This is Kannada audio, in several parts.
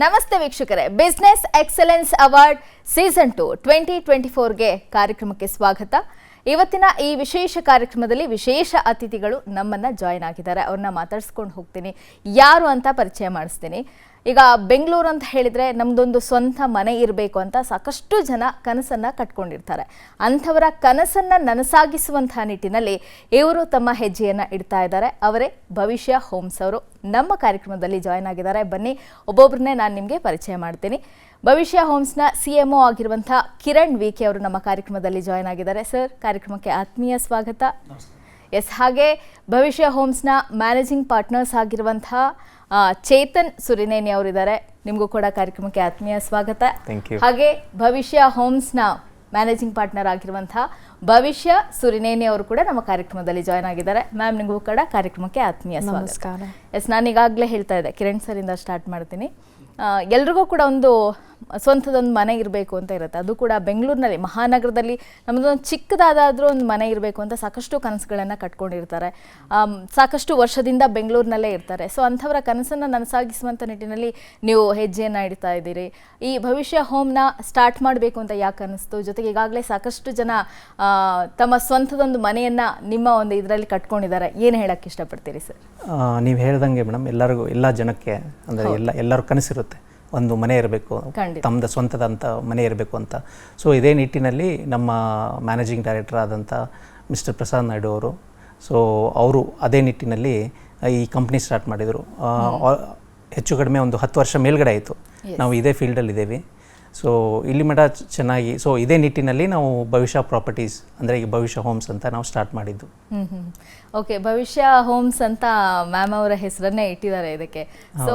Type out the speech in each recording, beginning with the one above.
ನಮಸ್ತೆ ವೀಕ್ಷಕರೇ, ಬಿಸ್ನೆಸ್ ಎಕ್ಸಲೆನ್ಸ್ ಅವಾರ್ಡ್ ಸೀಸನ್ 2 2024ಗೆ ಕಾರ್ಯಕ್ರಮಕ್ಕೆ ಸ್ವಾಗತ. ಇವತ್ತಿನ ಈ ವಿಶೇಷ ಕಾರ್ಯಕ್ರಮದಲ್ಲಿ ವಿಶೇಷ ಅತಿಥಿಗಳು ನಮ್ಮನ್ನ ಜಾಯಿನ್ ಆಗಿದ್ದಾರೆ. ಅವ್ರನ್ನ ಮಾತಾಡಿಸ್ಕೊಂಡು ಹೋಗ್ತೀನಿ, ಯಾರು ಅಂತ ಪರಿಚಯ ಮಾಡಿಸ್ತೀನಿ. ಈಗ ಬೆಂಗಳೂರು ಅಂತ ಹೇಳಿದ್ರೆ ನಮ್ದೊಂದು ಸ್ವಂತ ಮನೆ ಇರಬೇಕು ಅಂತ ಸಾಕಷ್ಟು ಜನ ಕನಸನ್ನ ಕಟ್ಕೊಂಡಿರ್ತಾರೆ. ಅಂಥವರ ಕನಸನ್ನ ನನಸಾಗಿಸುವಂತಹ ನಿಟ್ಟಿನಲ್ಲಿ ಇವರು ತಮ್ಮ ಹೆಜ್ಜೆಯನ್ನ ಇಡ್ತಾ ಇದ್ದಾರೆ. ಅವರೇ ಭವಿಷ್ಯ ಹೋಮ್ಸ್ ಅವರು ನಮ್ಮ ಕಾರ್ಯಕ್ರಮದಲ್ಲಿ ಜಾಯಿನ್ ಆಗಿದ್ದಾರೆ. ಬನ್ನಿ, ಒಬ್ಬೊಬ್ಬರನ್ನೇ ನಾನು ನಿಮಗೆ ಪರಿಚಯ ಮಾಡ್ತೀನಿ. ಭವಿಷ್ಯ ಹೋಮ್ಸ್ನ CMO ಆಗಿರುವಂಥ ಕಿರಣ್ ವಿಕೆ ಅವರು ನಮ್ಮ ಕಾರ್ಯಕ್ರಮದಲ್ಲಿ ಜಾಯಿನ್ ಆಗಿದ್ದಾರೆ. ಸರ್, ಕಾರ್ಯಕ್ರಮಕ್ಕೆ ಆತ್ಮೀಯ ಸ್ವಾಗತ. ಎಸ್, ಹಾಗೆ ಭವಿಷ್ಯ ಹೋಮ್ಸ್ನ ಮ್ಯಾನೇಜಿಂಗ್ ಪಾರ್ಟ್ನರ್ಸ್ ಆಗಿರುವಂಥ ಚೇತನ್ ಸುರಿನೇನಿ ಅವರಿದ್ದಾರೆ. ನಿಮಗೂ ಕೂಡ ಕಾರ್ಯಕ್ರಮಕ್ಕೆ ಆತ್ಮೀಯ ಸ್ವಾಗತ. ಹಾಗೆ ಭವಿಷ್ಯ ಹೋಮ್ಸ್ನ ಮ್ಯಾನೇಜಿಂಗ್ ಪಾರ್ಟ್ನರ್ ಆಗಿರುವಂಥ ಭವಿಷ್ಯ ಸುರಿನೇನಿ ಅವರು ಕೂಡ ನಮ್ಮ ಕಾರ್ಯಕ್ರಮದಲ್ಲಿ ಜಾಯ್ನ್ ಆಗಿದ್ದಾರೆ. ಮ್ಯಾಮ್, ನಿಮಗೂ ಕೂಡ ಕಾರ್ಯಕ್ರಮಕ್ಕೆ ಆತ್ಮೀಯ ಸ್ವಾಗತ. ಎಸ್, ನಾನು ಈಗಾಗಲೇ ಹೇಳ್ತಾ ಇದ್ದೆ, ಕಿರಣ್ ಸರಿಂದ ಸ್ಟಾರ್ಟ್ ಮಾಡ್ತೀನಿ. ಎಲ್ರಿಗೂ ಕೂಡ ಒಂದು ಸ್ವಂತದೊಂದು ಮನೆ ಇರಬೇಕು ಅಂತ ಇರುತ್ತೆ. ಅದು ಕೂಡ ಬೆಂಗಳೂರಿನಲ್ಲಿ, ಮಹಾನಗರದಲ್ಲಿ ನಮ್ಮದೊಂದು ಚಿಕ್ಕದಾದರೂ ಒಂದು ಮನೆ ಇರಬೇಕು ಅಂತ ಸಾಕಷ್ಟು ಕನಸುಗಳನ್ನು ಕಟ್ಕೊಂಡಿರ್ತಾರೆ. ಸಾಕಷ್ಟು ವರ್ಷದಿಂದ ಬೆಂಗಳೂರಿನಲ್ಲೇ ಇರ್ತಾರೆ. ಸೊ ಅಂಥವರ ಕನಸನ್ನು ನನಸಾಗಿಸುವಂಥ ನಿಟ್ಟಿನಲ್ಲಿ ನೀವು ಹೆಜ್ಜೆಯನ್ನು ಇಡ್ತಾ ಇದ್ದೀರಿ. ಈ ಭವಿಷ್ಯ ಹೋಮ್ನ ಸ್ಟಾರ್ಟ್ ಮಾಡಬೇಕು ಅಂತ ಯಾಕೆ ಅನ್ನಿಸ್ತು? ಜೊತೆಗೆ ಈಗಾಗಲೇ ಸಾಕಷ್ಟು ಜನ ತಮ್ಮ ಸ್ವಂತದೊಂದು ಮನೆಯನ್ನು ನಿಮ್ಮ ಒಂದು ಇದರಲ್ಲಿ ಕಟ್ಕೊಂಡಿದ್ದಾರೆ. ಏನು ಹೇಳಕ್ಕೆ ಇಷ್ಟಪಡ್ತೀರಿ ಸರ್? ನೀವು ಹೇಳ್ದಂಗೆ ಮೇಡಮ್, ಎಲ್ಲ ಜನಕ್ಕೆ ಅಂದರೆ ಎಲ್ಲರೂ ಕನಸಿರುತ್ತೆ, ಒಂದು ಮನೆ ಇರಬೇಕು, ತಮ್ಮದು ಸ್ವಂತದಂಥ ಮನೆ ಇರಬೇಕು ಅಂತ. ಸೊ ಇದೇ ನಿಟ್ಟಿನಲ್ಲಿ ನಮ್ಮ ಮ್ಯಾನೇಜಿಂಗ್ ಡೈರೆಕ್ಟರ್ ಆದಂಥ ಮಿಸ್ಟರ್ ಪ್ರಸಾದ್ ನಾಯ್ಡು ಅವರು, ಸೊ ಅವರು ಅದೇ ನಿಟ್ಟಿನಲ್ಲಿ ಈ ಕಂಪ್ನಿ ಸ್ಟಾರ್ಟ್ ಮಾಡಿದರು. ಹೆಚ್ಚು ಕಡಿಮೆ ಒಂದು 10 ವರ್ಷ ಮೇಲ್ಗಡೆ ಆಯಿತು ನಾವು ಇದೇ ಫೀಲ್ಡಲ್ಲಿ ಇದ್ದೇವೆ. ಸೊ ಇಲ್ಲಿ ಮಠ ಚೆನ್ನಾಗಿ, ಸೊ ಇದೇ ನಿಟ್ಟಿನಲ್ಲಿ ನಾವು ಭವಿಷ್ಯ ಪ್ರಾಪರ್ಟೀಸ್ ಅಂದರೆ ಈಗ ಭವಿಷ್ಯ ಹೋಮ್ಸ್ ಅಂತ ನಾವು ಸ್ಟಾರ್ಟ್ ಮಾಡಿದ್ದು. ಓಕೆ, ಭವಿಷ್ಯ ಹೋಮ್ಸ್ ಅಂತ ಮ್ಯಾಮ್ ಅವರ ಹೆಸರನ್ನೇ ಇಟ್ಟಿದ್ದಾರೆ ಇದಕ್ಕೆ. ಸೊ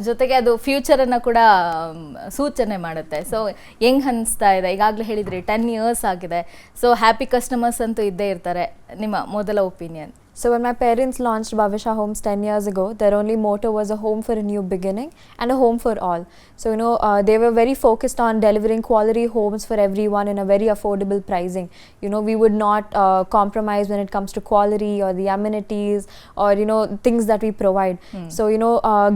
ಜೊತೆಗೆ ಅದು ಫ್ಯೂಚರನ್ನು ಕೂಡ ಸೂಚನೆ ಮಾಡುತ್ತೆ. ಸೊ ಹೆಂಗೆ ಅನಿಸ್ತಾ ಇದೆ? ಈಗಾಗಲೇ ಹೇಳಿದ್ರಿ 10 years ಆಗಿದೆ. ಸೊ ಹ್ಯಾಪಿ ಕಸ್ಟಮರ್ಸ್ ಅಂತೂ ಇದ್ದೇ ಇರ್ತಾರೆ. ನಿಮ್ಮ ಮೊದಲ opinion? So when my parents launched Bhavisha Homes 10 years ago, their only motto was a home for a new beginning and a home for all. So they were very focused on delivering quality homes for everyone in a very affordable pricing. We would not compromise when it comes to quality or the amenities or things that we provide. So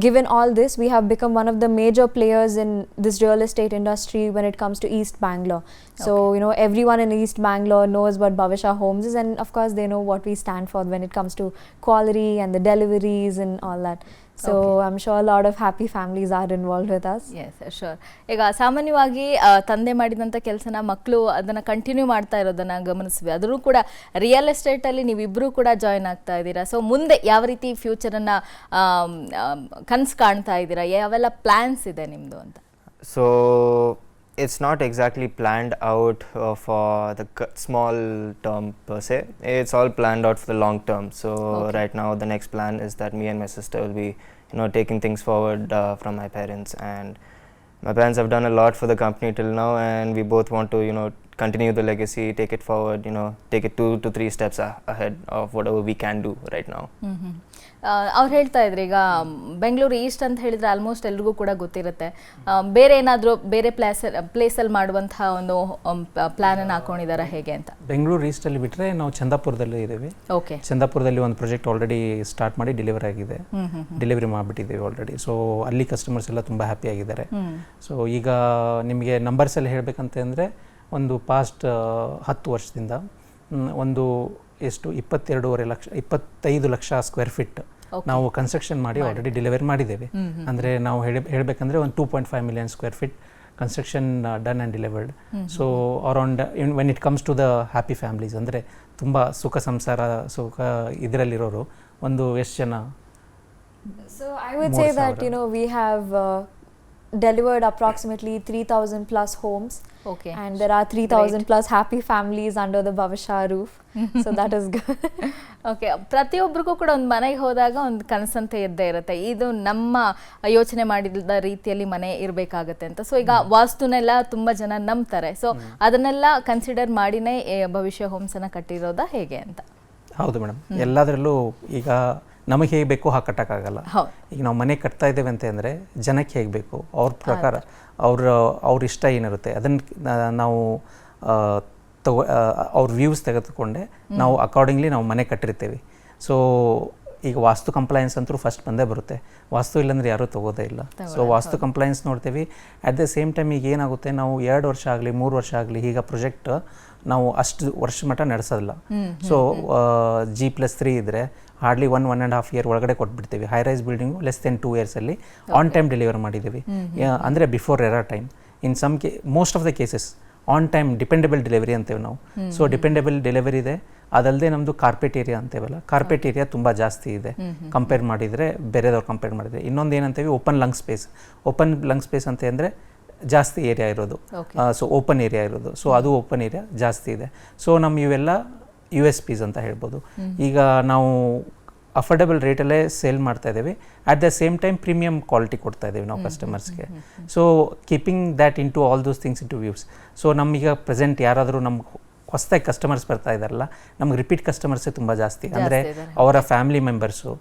given all this, we have become one of the major players in this real estate industry when it comes to East Bangalore. So everyone in East Bangalore knows what Bhavisha Homes is, and of course they know what we stand for when it comes to quality and the deliveries and all that. So I'm sure a lot of happy families are involved with us. Yes, sure. ಈಗ ಸಾಮಾನ್ಯವಾಗಿ ತಂದೆ ಮಾಡಿದಂಥ ಕೆಲಸನ ಮಕ್ಕಳು ಅದನ್ನು ಕಂಟಿನ್ಯೂ ಮಾಡ್ತಾ ಇರೋದನ್ನು ಗಮನಿಸ್ವಿ. ಅದರೂ ಕೂಡ ರಿಯಲ್ ಎಸ್ಟೇಟಲ್ಲಿ ನೀವಿಬ್ಬರೂ ಕೂಡ ಜಾಯ್ನ್ ಆಗ್ತಾ ಇದ್ದೀರಾ. ಸೊ ಮುಂದೆ ಯಾವ ರೀತಿ ಫ್ಯೂಚರನ್ನು ಕನಸು ಕಾಣ್ತಾ ಇದ್ದೀರಾ? ಯಾವೆಲ್ಲ ಪ್ಲ್ಯಾನ್ಸ್ ಇದೆ ನಿಮ್ಮದು ಅಂತ? So it's not exactly planned out for the small term per se. It's all planned out for the long term. So right now the next plan is that me and my sister will be taking things forward from my parents, and my parents have done a lot for the company till now, and we both want to continue the legacy, take it forward, take it 2 to 3 steps ahead of whatever we can do right now. ಅವ್ರು ಹೇಳ್ತಾ ಇದ್ರು, ಈಗ ಬೆಂಗಳೂರು ಈಸ್ಟ್ ಅಂತ ಹೇಳಿದ್ರೆ ಆಲ್ಮೋಸ್ಟ್ ಎಲ್ರಿಗೂ ಕೂಡ ಗೊತ್ತಿರುತ್ತೆ. ಬೇರೆ ಏನಾದರೂ ಬೇರೆ ಪ್ಲೇಸಲ್ಲಿ ಮಾಡುವಂತಹ ಒಂದು ಪ್ಲಾನನ್ನು ಹಾಕೊಂಡಿದ್ದಾರೆ ಹೇಗೆ ಅಂತ? ಬೆಂಗಳೂರು ಈಸ್ಟಲ್ಲಿ ಬಿಟ್ಟರೆ ನಾವು ಚಂದಾಪುರದಲ್ಲಿ ಇದ್ದೇವೆ. ಓಕೆ, ಚಂದಾಪುರದಲ್ಲಿ ಒಂದು ಪ್ರಾಜೆಕ್ಟ್ ಆಲ್ರೆಡಿ ಸ್ಟಾರ್ಟ್ ಮಾಡಿ ಡೆಲಿವರಿ ಮಾಡಿಬಿಟ್ಟಿದ್ದೇವೆ ಆಲ್ರೆಡಿ. ಸೊ ಅಲ್ಲಿ ಕಸ್ಟಮರ್ಸ್ ಎಲ್ಲ ತುಂಬ ಹ್ಯಾಪಿ ಆಗಿದ್ದಾರೆ. ಸೊ ಈಗ ನಿಮಗೆ ನಂಬರ್ಸಲ್ಲಿ ಹೇಳಬೇಕಂತಂದರೆ ಒಂದು ಪಾಸ್ಟ್ 10 ವರ್ಷದಿಂದ ಒಂದು ಎಷ್ಟು 25 ಲಕ್ಷ ಸ್ಕ್ವೇರ್ ಫೀಟ್ ನಾವು ಕನ್ಸ್ಟ್ರಕ್ಷನ್ ಮಾಡಿ ಆಲ್ರೆಡಿ ಡೆಲಿವರಿ ಮಾಡಿದ್ದೇವೆ. ಅಂದರೆ ನಾವು ಹೇಳಬೇಕಂದ್ರೆ ಒಂದು 2.5 million square feet construction done and delivered. So around when it comes to the happy families, ಅಂದರೆ ತುಂಬ ಸುಖ ಇದರಲ್ಲಿರೋರು ಒಂದು ಎಷ್ಟು ಜನ? So I would say that we have delivered approximately 3,000 plus homes. Okay. And there are 3,000 plus happy families under the Bhavisha roof. So that is good. Okay, ಪ್ರತಿಯೊಬ್ಬರಿಗೂ ಕೂಡ ಒಂದು ಮನೆಗೆ ಹೋದಾಗ ಒಂದು ಕನಸಂತ ಇದ್ದೇ ಇರುತ್ತೆ, ಇದು ನಮ್ಮ ಯೋಚನೆ ಮಾಡಿದ ರೀತಿಯಲ್ಲಿ ಮನೆ ಇರಬೇಕಾಗತ್ತೆ ಅಂತ. ಸೊ ಈಗ ವಾಸ್ತುನೆಲ್ಲ ತುಂಬ ಜನ ನಂಬ್ತಾರೆ. ಸೊ ಅದನ್ನೆಲ್ಲ ಕನ್ಸಿಡರ್ ಮಾಡಿನೇ ಭವಿಷ್ಯ ಹೋಮ್ಸನ್ನು ಕಟ್ಟಿರೋದಾ ಹೇಗೆ ಅಂತ? ಹೌದು ಮೇಡಮ್, ಎಲ್ಲದರಲ್ಲೂ ಈಗ ನಮಗೆ ಹೇಗೆ ಬೇಕು ಹಾಗೆ ಕಟ್ಟೋಕ್ಕಾಗಲ್ಲ. ಈಗ ನಾವು ಮನೆ ಕಟ್ತಾ ಇದ್ದೇವೆ ಅಂತ ಅಂದರೆ ಜನಕ್ಕೆ ಹೇಗೆ ಬೇಕು, ಅವ್ರ ಪ್ರಕಾರ ಅವ್ರ ಇಷ್ಟ ಏನಿರುತ್ತೆ ಅದನ್ನು ನಾವು ಅವ್ರ ವ್ಯೂಸ್ ತೆಗೆದುಕೊಂಡೆ ನಾವು ಅಕಾರ್ಡಿಂಗ್ಲಿ ನಾವು ಮನೆ ಕಟ್ಟಿರ್ತೀವಿ. ಸೊ ಈಗ ವಾಸ್ತು ಕಂಪ್ಲೈನ್ಸ್ ಅಂತೂ ಫಸ್ಟ್ ಬಂದೇ ಬರುತ್ತೆ, ವಾಸ್ತು ಇಲ್ಲಾಂದ್ರೆ ಯಾರೂ ತೊಗೋದೇ ಇಲ್ಲ. ಸೊ ವಾಸ್ತು ಕಂಪ್ಲೈನ್ಸ್ ನೋಡ್ತೀವಿ. ಅಟ್ ದ ಸೇಮ್ ಟೈಮ್ ಈಗ ಏನಾಗುತ್ತೆ, ನಾವು 2 ವರ್ಷ ಆಗಲಿ 3 ವರ್ಷ ಆಗಲಿ ಈಗ ಪ್ರಾಜೆಕ್ಟ್ ನಾವು ಅಷ್ಟು ವರ್ಷ ಮಟ್ಟ ನಡೆಸೋದಿಲ್ಲ. ಸೊ G+3 ಇದ್ದರೆ ಹಾರ್ಡ್ಲಿ 1.5 ಇಯರ್ ಒಳಗಡೆ ಕೊಟ್ಬಿಡ್ತೀವಿ. High rise building less than 2 ಇಯರ್ಸಲ್ಲಿ ಆನ್ ಟೈಮ್ ಡೆಲಿವರ್ ಮಾಡಿದ್ದೀವಿ. ಅಂದರೆ before era time. In some most of the cases on time dependable delivery ಅಂತೇವೆ ನಾವು. ಸೊ ಡಿಪೆಂಡಬಲ್ ಡೆಲಿವರಿ ಇದೆ. ಅದಲ್ಲದೆ ನಮ್ಮದು ಕಾರ್ಪೆಟ್ ಏರಿಯಾ ಅಂತೇವಲ್ಲ, ಕಾರ್ಪೆಟ್ ಏರಿಯಾ ತುಂಬ ಜಾಸ್ತಿ ಇದೆ ಕಂಪೇರ್ ಮಾಡಿದರೆ, ಬೇರೆದವ್ರು ಕಂಪೇರ್ ಮಾಡಿದರೆ. ಇನ್ನೊಂದು ಏನಂತೇವೆ, open lung space. Open lung space ಅಂತ ಅಂದರೆ ಜಾಸ್ತಿ ಏರಿಯಾ ಇರೋದು. ಸೊ ಓಪನ್ ಏರಿಯಾ ಇರೋದು. ಸೊ ಅದು ಓಪನ್ ಏರಿಯಾ ಜಾಸ್ತಿ ಇದೆ. ಸೊ ನಮ್ಮ ಇವೆಲ್ಲ USPs ಅಂತ ಹೇಳ್ಬೋದು. ಈಗ ನಾವು ಅಫೋರ್ಡಬಲ್ ರೇಟಲ್ಲೇ ಸೇಲ್ ಮಾಡ್ತಾ ಇದ್ದೀವಿ. At the same time premium quality ಕೊಡ್ತಾ ಇದ್ದೀವಿ ನಾವು ಕಸ್ಟಮರ್ಸ್ಗೆ. So keeping that in to all those things in to views. So ನಮಗೀಗ ಪ್ರೆಸೆಂಟ್ ಯಾರಾದರೂ ನಮ್ಗೆ ಹೊಸದಾಗಿ ಕಸ್ಟಮರ್ಸ್ ಬರ್ತಾ ಇದ್ದಾರಲ್ಲ, ನಮ್ಗೆ ರಿಪೀಟ್ ಕಸ್ಟಮರ್ಸೇ ತುಂಬ ಜಾಸ್ತಿ. ಅಂದರೆ ಅವರ ಫ್ಯಾಮಿಲಿ ಮೆಂಬರ್ಸು,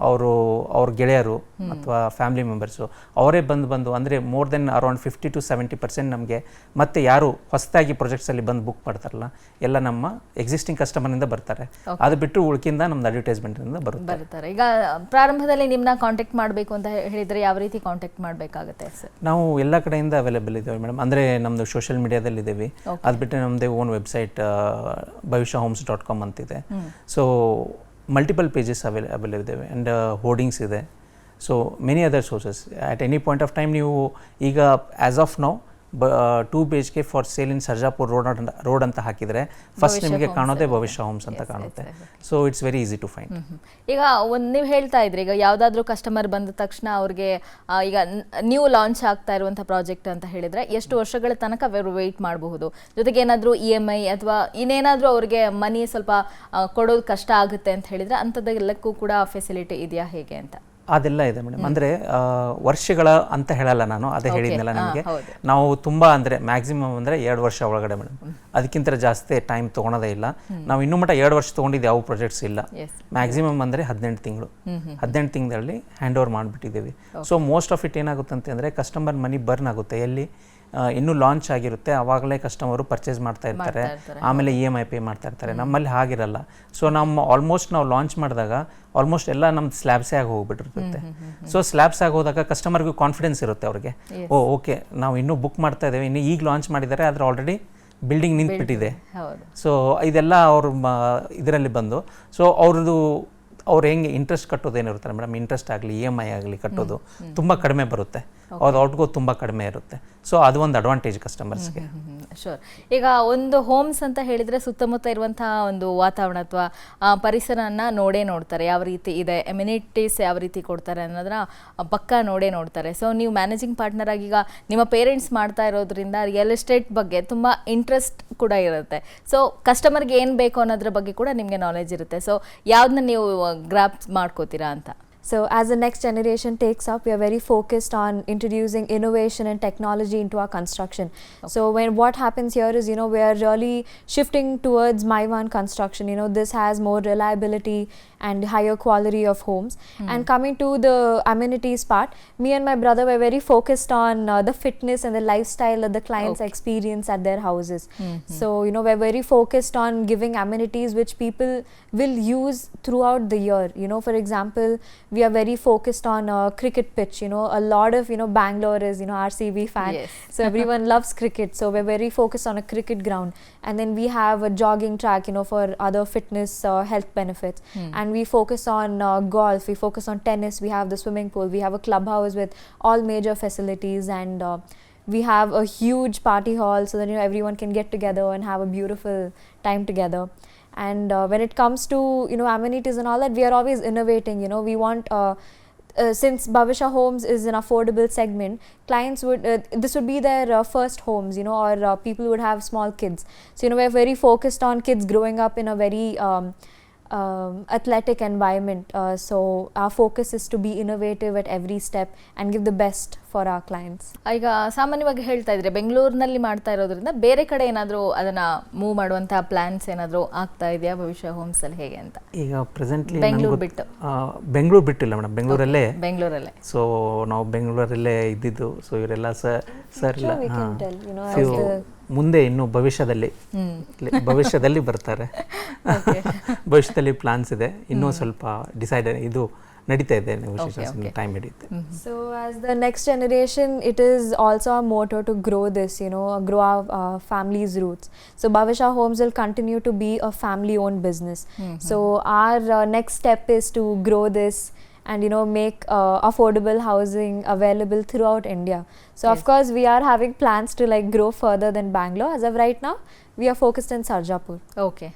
ಅವ್ರ ಗೆಳೆಯರು ಅಥವಾ ಫ್ಯಾಮಿಲಿ ಮೆಂಬರ್ಸು ಅವರೇ ಬಂದು ಅಂದರೆ ಮೋರ್ ದೆನ್ ಅರೌಂಡ್ 50 to 70% ನಮಗೆ ಮತ್ತೆ ಯಾರು ಹೊಸದಾಗಿ ಪ್ರಾಜೆಕ್ಟ್ಸಲ್ಲಿ ಬಂದು ಬುಕ್ ಮಾಡ್ತಾರಲ್ಲ, ಎಲ್ಲ ನಮ್ಮ ಎಕ್ಸಿಸ್ಟಿಂಗ್ ಕಸ್ಟಮರ್ನಿಂದ ಬರ್ತಾರೆ. ಅದು ಬಿಟ್ಟು ಉಳ್ಕಿಂದ ನಮ್ಮದು ಅಡ್ವರ್ಟೈಸ್ಮೆಂಟಿಂದ ಬರ್ತಾರೆ. ಈಗ ಪ್ರಾರಂಭದಲ್ಲಿ ನಿಮ್ಮನ್ನ ಕಾಂಟ್ಯಾಕ್ಟ್ ಮಾಡಬೇಕು ಅಂತ ಹೇಳಿದರೆ ಯಾವ ರೀತಿ ಕಾಂಟ್ಯಾಕ್ಟ್ ಮಾಡಬೇಕಾಗುತ್ತೆ ಸರ್? ನಾವು ಎಲ್ಲ ಕಡೆಯಿಂದ ಅವೈಲೇಬಲ್ ಇದ್ದೇವೆ ಮೇಡಮ್. ಅಂದರೆ ನಮ್ಮದು ಸೋಷಿಯಲ್ ಮೀಡಿಯಾದಲ್ಲಿ ಇದ್ದೀವಿ. ಅದು ಬಿಟ್ಟು ನಮ್ಮದೇ ಓನ್ ವೆಬ್ಸೈಟ್ bhavishyahomes.com ಅಂತಿದೆ. ಸೊ ಮಲ್ಟಿಪಲ್ ಪೇಜಸ್ ಅವೈಲೇಬಲ್ ಇದ್ದಾವೆ ಆ್ಯಂಡ್ ಹೋರ್ಡಿಂಗ್ಸ್ ಇದೆ. So many other sources at any point of time. ನೀವು ಈಗ as of now 2 BHK for sale in Sarjapur road ಅಂತ ಹಾಕಿದರೆ ಫಸ್ಟ್ ನಿಮಗೆ ಕಾಣೋದೇ ಭವಿಷ್ಯ ಹೋಮ್ಸ್ ಅಂತ ಕಾಣುತ್ತೆ. So it's very easy to find. ಈಗ ನೀವು ಹೇಳ್ತಾ ಇದ್ರಿ, ಈಗ ಯಾವುದಾದ್ರೂ ಕಸ್ಟಮರ್ ಬಂದ ತಕ್ಷಣ ಅವ್ರಿಗೆ ಈಗ ನ್ಯೂ ಲಾಂಚ್ ಆಗ್ತಾ ಇರುವಂಥ ಪ್ರಾಜೆಕ್ಟ್ ಅಂತ ಹೇಳಿದರೆ ಎಷ್ಟು ವರ್ಷಗಳ ತನಕ ಅವರು ವೆಯ್ಟ್ ಮಾಡಬಹುದು? ಜೊತೆಗೆ ಏನಾದರೂ EMI ಅಥವಾ ಇನ್ನೇನಾದರೂ ಅವ್ರಿಗೆ ಮನಿ ಸ್ವಲ್ಪ ಕೊಡೋದು ಕಷ್ಟ ಆಗುತ್ತೆ ಅಂತ ಹೇಳಿದರೆ ಅಂಥದ್ದೆಲ್ಲಕ್ಕೂ ಕೂಡ ಫೆಸಿಲಿಟಿ ಇದೆಯಾ ಹೇಗೆ ಅಂತ? ಅದೆಲ್ಲ ಇದೆ ಮೇಡಮ್. ಅಂದರೆ ವರ್ಷಗಳ ಅಂತ ಹೇಳಲ್ಲ ನಾನು, ಅದೇ ಹೇಳಿದ್ನಲ್ಲ ನಿಮಗೆ. ನಾವು ತುಂಬ ಅಂದರೆ ಮ್ಯಾಕ್ಸಿಮಮ್ ಅಂದರೆ 2 ವರ್ಷ ಒಳಗಡೆ ಮೇಡಮ್. ಅದಕ್ಕಿಂತ ಜಾಸ್ತಿ ಟೈಮ್ ತೊಗೊಳೋದೇ ಇಲ್ಲ ನಾವು. ಇನ್ನೂ ಮಟ್ಟ 2 ವರ್ಷ ತೊಗೊಂಡಿದ್ದು ಯಾವ ಪ್ರಾಜೆಕ್ಟ್ಸ್ ಇಲ್ಲ. ಮ್ಯಾಕ್ಸಿಮಮ್ ಅಂದರೆ 18 ತಿಂಗಳು. 18 ತಿಂಗಳಲ್ಲಿ ಹ್ಯಾಂಡ್ ಓವರ್ ಮಾಡಿಬಿಟ್ಟಿದ್ದೀವಿ. ಸೊ ಮೋಸ್ಟ್ ಆಫ್ ಇಟ್ ಏನಾಗುತ್ತೆ ಅಂತಂದರೆ ಕಸ್ಟಮರ್ ಮನಿ ಬರ್ನ್ ಆಗುತ್ತೆ. ಎಲ್ಲಿ ಇನ್ನೂ ಲಾಂಚ್ ಆಗಿರುತ್ತೆ ಆವಾಗಲೇ ಕಸ್ಟಮರು ಪರ್ಚೇಸ್ ಮಾಡ್ತಾ ಇರ್ತಾರೆ, ಆಮೇಲೆ EMI ಪೇ ಮಾಡ್ತಾ ಇರ್ತಾರೆ. ನಮ್ಮಲ್ಲಿ ಹಾಗಿರಲ್ಲ. ಸೊ ಆಲ್ಮೋಸ್ಟ್ ನಾವು ಲಾಂಚ್ ಮಾಡಿದಾಗ ಆಲ್ಮೋಸ್ಟ್ ಎಲ್ಲ ನಮ್ದು ಸ್ಲ್ಯಾಬ್ಸೇ ಆಗಿ ಹೋಗ್ಬಿಟ್ಟಿರುತ್ತೆ. ಸೊ ಸ್ಲ್ಯಾಬ್ಸ್ ಆಗಿ ಹೋದಾಗ ಕಸ್ಟಮರ್ಗೂ ಕಾನ್ಫಿಡೆನ್ಸ್ ಇರುತ್ತೆ ಅವ್ರಿಗೆ. ಓಕೆ ನಾವು ಇನ್ನೂ ಬುಕ್ ಮಾಡ್ತಾ ಇದ್ದೇವೆ, ಇನ್ನು ಈಗ ಲಾಂಚ್ ಮಾಡಿದ್ದಾರೆ, ಆದರೆ ಆಲ್ರೆಡಿ ಬಿಲ್ಡಿಂಗ್ ನಿಂತ್ಬಿಟ್ಟಿದೆ. ಸೊ ಇದೆಲ್ಲ ಅವರು ಇದರಲ್ಲಿ ಬಂದು ಸೊ ಅವ್ರು ಹೆಂಗೆ ಇಂಟ್ರೆಸ್ಟ್ ಕಟ್ಟೋದೇನಿರುತ್ತೆ ಮೇಡಮ್, ಇಂಟ್ರೆಸ್ಟ್ ಆಗಲಿ EMI ಆಗಲಿ ಕಟ್ಟೋದು ತುಂಬ ಕಡಿಮೆ ಬರುತ್ತೆ. ಅವ್ರದ್ದು ಔಟ್ಗೋ ತುಂಬ ಕಡಿಮೆ ಇರುತ್ತೆ. ಸೊ ಅದು ಒಂದು ಅಡ್ವಾಂಟೇಜ್ ಕಸ್ಟಮರ್ಸ್ಗೆ. ಶೋರ್. ಈಗ ಒಂದು ಹೋಮ್ಸ್ ಅಂತ ಹೇಳಿದರೆ ಸುತ್ತಮುತ್ತ ಇರುವಂತಹ ಒಂದು ವಾತಾವರಣ ಅಥವಾ ಪರಿಸರನ ನೋಡ್ತಾರೆ, ಯಾವ ರೀತಿ ಇದೆ, ಎಮ್ಯುನಿಟೀಸ್ ಯಾವ ರೀತಿ ಕೊಡ್ತಾರೆ ಅನ್ನೋದನ್ನ ಪಕ್ಕ ನೋಡ್ತಾರೆ. ಸೊ ನೀವು ಮ್ಯಾನೇಜಿಂಗ್ ಪಾರ್ಟ್ನರ್ ಆಗಿ ಈಗ ನಿಮ್ಮ ಪೇರೆಂಟ್ಸ್ ಮಾಡ್ತಾ ಇರೋದ್ರಿಂದ ರಿಯಲ್ ಎಸ್ಟೇಟ್ ಬಗ್ಗೆ ತುಂಬ ಇಂಟ್ರೆಸ್ಟ್ ಕೂಡ ಇರುತ್ತೆ. ಸೊ ಕಸ್ಟಮರ್ಗೆ ಏನು ಬೇಕು ಅನ್ನೋದ್ರ ಬಗ್ಗೆ ಕೂಡ ನಿಮಗೆ ನಾಲೆಜ್ ಇರುತ್ತೆ. ಸೊ ಯಾವ್ದನ್ನ ನೀವು ಗ್ರಾಪ್ ಮಾಡ್ಕೋತೀರಾ ಅಂತ? So as the next generation takes up, we are very focused on introducing innovation and technology into our construction. So what happens here is, we are really shifting towards Maivan construction. This has more reliability and higher quality of homes. And coming to the amenities part, me and my brother were very focused on the fitness and the lifestyle that the clients experience at their houses. So, we're very focused on giving amenities which people will use throughout the year. For example, we are very focused on a cricket pitch. A lot of Bangalore is RCB fan. Yes. So everyone loves cricket. So we're very focused on a cricket ground. And then we have a jogging track for other fitness health benefits. And we focus on golf, we focus on tennis, we have the swimming pool, we have a clubhouse with all major facilities, and we have a huge party hall so that everyone can get together and have a beautiful time together. And when it comes to amenities and all that, we are always innovating. We want since Bhavishya Homes is an affordable segment, clients would this would be their first homes, or people would have small kids. So we're very focused on kids growing up in a very athletic environment. So our focus is to be innovative at every step and give the best for our clients. ಈಗ ಸಾಮಾನ್ಯವಾಗಿ ಹೇಳ್ತಾ ಇದ್ರೆ ಬೆಂಗಳೂರಿನಲ್ಲಿ ಮಾಡ್ತಾ ಇರೋದ್ರಿಂದ ಬೇರೆ ಕಡೆ ಏನಾದರೂ ಅದನ್ನ ಮೂವ್ ಮಾಡುವಂತ ಪ್ಲಾನ್ಸ್ ಏನಾದರೂ ಆಗ್ತಾ ಇದೆಯಾ ಭವಿಷ್ಯ ಹೋಮ್ಸ್ ಅಲ್ಲಿ ಹೇಗೆ ಅಂತ? ಈಗ ಪ್ರೆಸೆಂಟ್ಲಿ ಬೆಂಗಳೂರು ಬಿಟ್ಟಿಲ್ಲ ಮೇಡಮ್, ಬೆಂಗಳೂರಲ್ಲೇ. ಸೊ ನಾವು ಬೆಂಗಳೂರಲ್ಲೇ ಇದ್ದಿದ್ದು. ಸೊ ಇವರೆಲ್ಲ ಸರ್ ಮುಂದೆ ಇನ್ನು ಭವಿಷ್ಯದಲ್ಲಿ ಬರ್ತಾರೆ. ಭವಿಷ್ಯದಲ್ಲಿ ಪ್ಲಾನ್ಸ್ ಇದೆ, ಇನ್ನೂ ಸ್ವಲ್ಪ ಡಿಸೈಡ್ ಇದು ನಡೀತಾ ಇದೆ, ನೆಗೋಷಿಯೇಷನ್ಸ್ ಟೈಮ್ ಹಿಡಿಯುತ್ತೆ. So as the next generation, it is also our motto to grow this, grow our family's roots. So Bhavisha Homes will continue to be a family-owned business. So our next step is to grow this and make affordable housing available throughout India. So of course we are having plans to grow further than Bangalore. As of right now, we are focused in Sarjapur. Okay,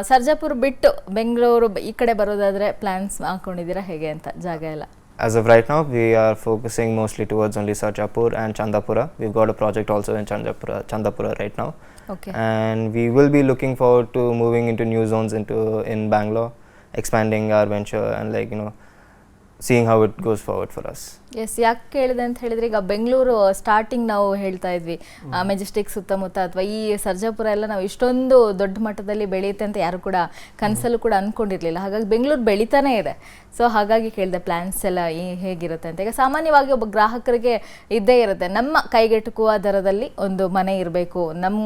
Sarjapur ಬಿಟ್ಟು ಬೆಂಗಳೂರು ಈ ಕಡೆ ಬರೋದಾದ್ರೆ ಪ್ಲಾನ್ಸ್ ಹಾಕೊಂಡಿದ್ದೀರಾ ಹೇಗೆ ಅಂತ ಜಾಗ ಎಲ್ಲ? As of right now, we are focusing mostly towards only Sarjapur and Chandapura. We've got a project also in Chandapura right now. Okay. And we will be looking forward to moving into new zones in Bangalore, expanding our venture and seeing how it goes forward for us. Yes, ಯಾಕೆ ಕೇಳಿದೆ ಅಂತ ಹೇಳಿದ್ರೆ ಈಗ ಬೆಂಗಳೂರು ಸ್ಟಾರ್ಟಿಂಗ್ ನಾವು ಹೇಳ್ತಾ ಇದ್ವಿ ಮೆಜೆಸ್ಟಿಕ್ ಸುತ್ತಮುತ್ತ ಅಥವಾ ಈ ಸರ್ಜಾಪುರ ಎಲ್ಲ ನಾವು ಇಷ್ಟೊಂದು ದೊಡ್ಡ ಮಟ್ಟದಲ್ಲಿ ಬೆಳೆಯುತ್ತೆ ಅಂತ ಯಾರು ಕೂಡ ಕನಸಲ್ಲೂ ಕೂಡ ಅಂದ್ಕೊಂಡಿರಲಿಲ್ಲ. ಹಾಗಾಗಿ ಬೆಂಗಳೂರು ಬೆಳೀತಾನೆ ಇದೆ. ಸೊ ಹಾಗಾಗಿ ಕೇಳಿದೆ ಪ್ಲ್ಯಾನ್ಸ್ ಎಲ್ಲ ಹೇಗಿರುತ್ತೆ ಅಂತ. ಈಗ ಸಾಮಾನ್ಯವಾಗಿ ಒಬ್ಬ ಗ್ರಾಹಕರಿಗೆ ಇದ್ದೇ ಇರುತ್ತೆ, ನಮ್ಮ ಕೈಗೆಟುಕುವ ದರದಲ್ಲಿ ಒಂದು ಮನೆ ಇರಬೇಕು, ನಮ್ಮ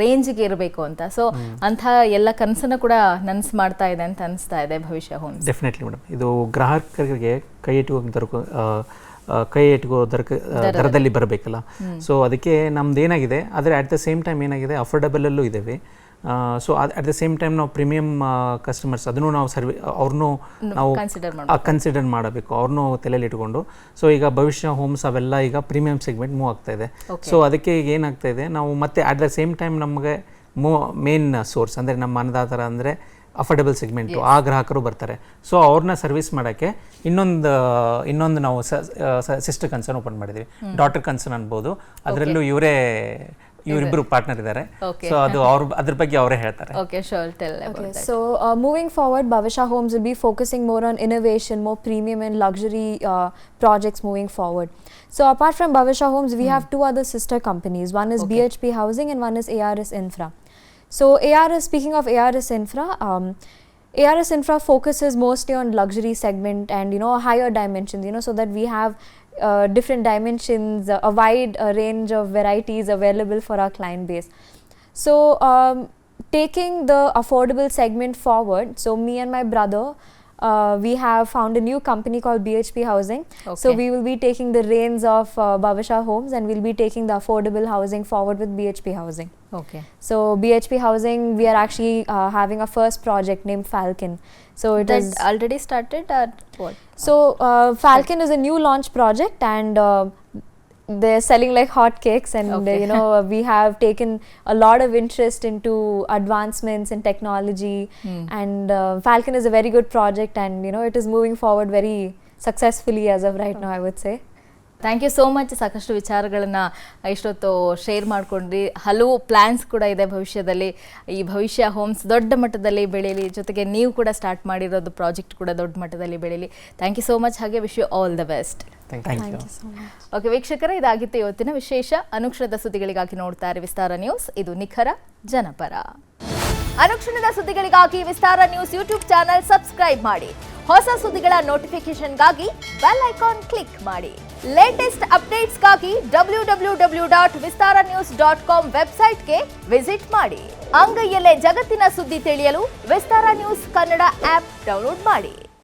ರೇಂಜ್ಗೆ ಇರಬೇಕು ಅಂತ. ಸೊ ಅಂಥ ಎಲ್ಲ ಕನಸನ್ನು ಕೂಡ ನನಸು ಮಾಡ್ತಾ ಇದೆ ಅಂತ ಅನಿಸ್ತಾ ಇದೆ ಭವಿಷ್ಯ ಹೋಮ್ಸ್. ಡೆಫಿನೆಟ್ಲಿ ಮೇಡಮ್, ಇದು ಗ್ರಾಹಕರಿಗೆ ಕೈ ಎಟುಕೋ ದರದಲ್ಲಿ ಬರಬೇಕಲ್ಲ. ಸೊ ಅದಕ್ಕೆ ನಮ್ದು ಏನಾಗಿದೆ, ಆದರೆ ಅಟ್ ದ ಸೇಮ್ ಟೈಮ್ ಏನಾಗಿದೆ, ಅಫೋರ್ಡಬಲಲ್ಲೂ ಇದ್ದೇವೆ. So at the same time ನಾವು ಪ್ರೀಮಿಯಂ ಕಸ್ಟಮರ್ಸ್ ಅದನ್ನು ನಾವು ಅವ್ರನ್ನೂ ನಾವು ಕನ್ಸಿಡರ್ ಮಾಡಬೇಕು, ಅವ್ರನ್ನೂ ತಲೆಯಲ್ಲಿ ಇಟ್ಕೊಂಡು. ಸೊ ಈಗ ಭವಿಷ್ಯ ಹೋಮ್ಸ್ ಅವೆಲ್ಲ ಈಗ ಪ್ರೀಮಿಯಂ ಸೆಗ್ಮೆಂಟ್ ಮೂವ್ ಆಗ್ತಾ ಇದೆ. ಸೊ ಅದಕ್ಕೆ ಈಗ ಏನಾಗ್ತಾ ಇದೆ, ನಾವು ಮತ್ತೆ ಅಟ್ ದ ಸೇಮ್ ಟೈಮ್ ನಮಗೆ ಮೇನ್ ಸೋರ್ಸ್ ಅಂದರೆ ನಮ್ಮ ಅನ್ನದಾತರ ಅಂದರೆ ಅಫೋರ್ಡಬಲ್ ಸೆಗ್ಮೆಂಟು, ಆ ಗ್ರಾಹಕರು ಬರ್ತಾರೆ. ಸೊ ಅವ್ರನ್ನ ಸರ್ವಿಸ್ ಮಾಡೋಕ್ಕೆ ಇನ್ನೊಂದು ನಾವು ಸಿಸ್ಟರ್ ಕನ್ಸರ್ನ್ ಓಪನ್ ಮಾಡಿದ್ದೀವಿ, ಡಾಟರ್ ಕನ್ಸರ್ನ್ ಅನ್ಬೋದು. ಅದರಲ್ಲೂ ಇವರಿಬ್ಬರು ಪಾರ್ಟ್ನರ್ ಇದ್ದಾರೆ. ಸೊ ಅದು ಅದ್ರ ಬಗ್ಗೆ ಅವರೇ ಹೇಳ್ತಾರೆ. Okay, sure, tell about that. So moving forward, Bhavisha Homes will be focusing more on innovation, more premium and luxury projects moving forward. So apart from Bhavisha Homes, we have two other sister companies. One is BHP Housing and one is ARS Infra. So speaking of ARS Infra, ARS Infra focuses mostly on luxury segment and higher dimensions, so that we have different dimensions, a wide range of varieties available for our client base. So taking the affordable segment forward, so me and my brother, we have found a new company called BHP Housing. So we will be taking the reins of Bhavisha Homes and we'll be taking the affordable housing forward with BHP Housing. Okay. So BHP Housing, we are actually having a first project named Falcon. So it is already started or what? So Falcon is a new launch project and they're selling like hotcakes, and we have taken a lot of interest into advancements in technology, and Falcon is a very good project, and it is moving forward very successfully as of right now, I would say. Thank you so much. ಸಾಕಷ್ಟು ವಿಚಾರಗಳನ್ನು ಇಷ್ಟೊತ್ತು ಶೇರ್ ಮಾಡ್ಕೊಂಡ್ರಿ. ಹಲವು ಪ್ಲ್ಯಾನ್ಸ್ ಕೂಡ ಇದೆ ಭವಿಷ್ಯದಲ್ಲಿ. ಈ ಭವಿಷ್ಯ ಹೋಮ್ಸ್ ದೊಡ್ಡ ಮಟ್ಟದಲ್ಲಿ ಬೆಳೀಲಿ, ಜೊತೆಗೆ ನೀವು ಕೂಡ ಸ್ಟಾರ್ಟ್ ಮಾಡಿರೋದು ಪ್ರಾಜೆಕ್ಟ್ ಕೂಡ ದೊಡ್ಡ ಮಟ್ಟದಲ್ಲಿ ಬೆಳೀಲಿ. Thank you so much. ಹಾಗೆ wish you all the best. Thank you so much. Okay ವೀಕ್ಷಕರೇ, ಇದಾಗಿತ್ತು ಇವತ್ತಿನ ವಿಶೇಷ. ಅನುಕ್ಷಣದ ಸುದ್ದಿಗಳಿಗಾಗಿ ನೋಡ್ತಾ ಇರಿ ವಿಸ್ತಾರ ನ್ಯೂಸ್. ಇದು ನಿಖರ ಜನಪರ. ಅನುಕ್ಷಣದ ಸುದ್ದಿಗಳಿಗಾಗಿ ವಿಸ್ತಾರ ನ್ಯೂಸ್ ಯೂಟ್ಯೂಬ್ ಚಾನಲ್ ಸಬ್ಸ್ಕ್ರೈಬ್ ಮಾಡಿ. ಹೊಸ ಸುದ್ದಿಗಳ ನೋಟಿಫಿಕೇಶನ್ಗಾಗಿ ಬೆಲ್ ಐಕಾನ್ ಕ್ಲಿಕ್ ಮಾಡಿ. ಲೇಟೆಸ್ಟ್ ಅಪ್ಡೇಟ್ಸ್ಗಾಗಿ www.vistaranews.com ವೆಬ್ಸೈಟ್ಗೆ ವಿಸಿಟ್ ಮಾಡಿ. ಅಂಗೈಯಲ್ಲೇ ಜಗತ್ತಿನ ಸುದ್ದಿ ತಿಳಿಯಲು ವಿಸ್ತಾರ ನ್ಯೂಸ್ ಕನ್ನಡ ಆಪ್ ಡೌನ್ಲೋಡ್ ಮಾಡಿ.